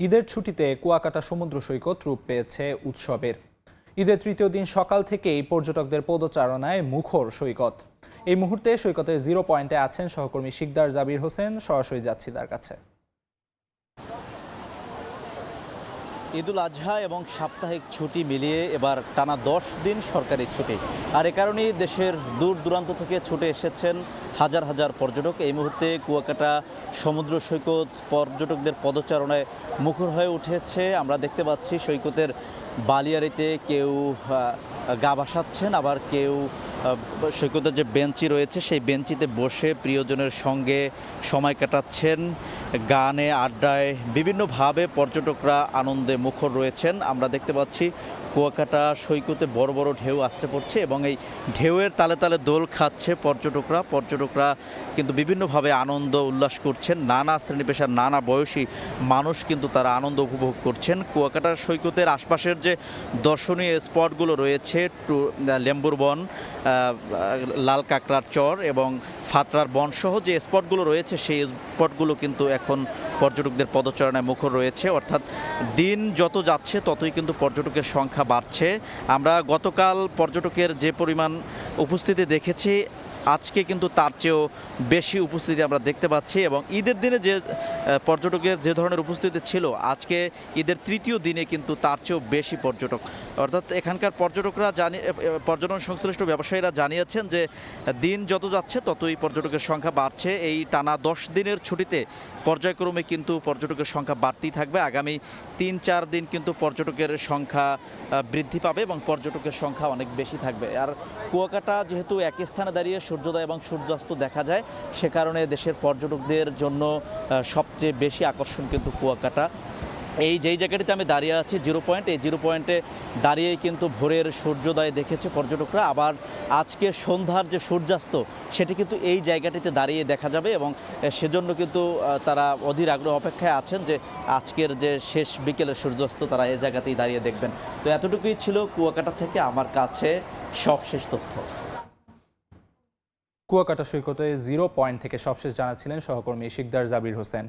ঈদের ছুটিতে কুয়াকাটা সমুদ্র সৈকত রূপ পেয়েছে উৎসবের। ঈদের তৃতীয় দিন সকাল থেকেই পর্যটকদের পদচারণায় মুখর সৈকত। এই মুহূর্তে সৈকতের জিরো পয়েন্টে আছেন সহকর্মী শিকদার জাবির হোসেন। সরাসরি যাচ্ছি তার কাছে। ঈদুল আজহা এবং সাপ্তাহিক ছুটি মিলিয়ে এবার টানা 10 দিন সরকারি ছুটি, আর এ কারণেই দেশের দূর দূরান্ত থেকে ছুটে এসেছেন হাজার হাজার পর্যটক। এই মুহূর্তে কুয়াকাটা সমুদ্র সৈকত পর্যটকদের পদচারণায় মুখর হয়ে উঠেছে। আমরা দেখতে পাচ্ছি সৈকতের বালিয়াড়িতে কেউ গা ভাসাচ্ছেন, আবার কেউ সৈকতের যে বেঞ্চি রয়েছে সেই বেঞ্চিতে বসে প্রিয়জনের সঙ্গে সময় কাটাচ্ছেন। গানে আড্ডায় বিভিন্নভাবে পর্যটকরা আনন্দে মুখর রয়েছেন। আমরা দেখতে পাচ্ছি কুয়াকাটা সৈকতে বড় বড় ঢেউ আসতে পড়ছে এবং এই ঢেউয়ের তালে তালে দোল খাচ্ছে পর্যটকরা কিন্তু বিভিন্নভাবে আনন্দ উল্লাস করছেন। নানা শ্রেণী পেশার নানা বয়সী মানুষ কিন্তু তারা আনন্দ উপভোগ করছেন। কুয়াকাটা সৈকতের আশপাশের যে দর্শনীয় স্পটগুলো রয়েছে, লেম্বুর বন, লাল কাঁকড়ার চর এবং ফাতরার বনসহ যে স্পটগুলো রয়েছে সেই স্পটগুলো কিন্তু এখন পর্যটকদের পদচারণায় মুখর রয়েছে। অর্থাৎ দিন যত যাচ্ছে ততই কিন্তু পর্যটকের সংখ্যা বাড়ছে। আমরা গতকাল পর্যটকের যে পরিমাণ উপস্থিতি দেখেছি, আজকে কিন্তু তার চেয়েও বেশি উপস্থিতি আমরা দেখতে পাচ্ছি এবং ঈদের দিনে যে পর্যটকের যে ধরনের উপস্থিতি ছিল, আজকে ঈদের তৃতীয় দিনে কিন্তু তার চেয়েও বেশি পর্যটক। অর্থাৎ এখানকার পর্যটকরা পর্যটন সংশ্লিষ্ট ব্যবসায়ীরা জানিয়েছেন যে দিন যত যাচ্ছে ততই পর্যটকের সংখ্যা বাড়ছে। এই টানা 10 দিনের ছুটিতে পর্যায়ক্রমে কিন্তু পর্যটকের সংখ্যা বাড়তেই থাকবে। আগামী 3-4 দিন কিন্তু পর্যটকের সংখ্যা বৃদ্ধি পাবে এবং পর্যটকের সংখ্যা অনেক বেশি থাকবে। আর কুয়াকাটা যেহেতু একই স্থানে দাঁড়িয়ে সূর্যোদয় এবং সূর্যাস্ত দেখা যায়, সে কারণে দেশের পর্যটকদের জন্য সবচেয়ে বেশি আকর্ষণ কিন্তু কুয়াকাটা। যেই জায়গাটিতে আমি দাঁড়িয়ে আছি জিরো পয়েন্ট, এই জিরো পয়েন্টে দাঁড়িয়েই কিন্তু ভোরের সূর্যোদয় দেখেছে পর্যটকরা। আবার আজকে সন্ধ্যার যে সূর্যাস্ত সেটি কিন্তু এই জায়গাটিতে দাঁড়িয়ে দেখা যাবে এবং সেজন্য কিন্তু তারা অধীর আগ্রহ অপেক্ষায় আছেন যে আজকের যে শেষ বিকেলের সূর্যাস্ত তারা এই জায়গাতেই দাঁড়িয়ে দেখবেন। তো এতটুকুই ছিল কুয়াকাটা থেকে আমার কাছে সবশেষ তথ্য। কুয়াকাটা সৈকতে জিরো পয়েন্ট থেকে সবশেষ জানাচ্ছিলেন সহকর্মী শিকদার জাবির হোসেন।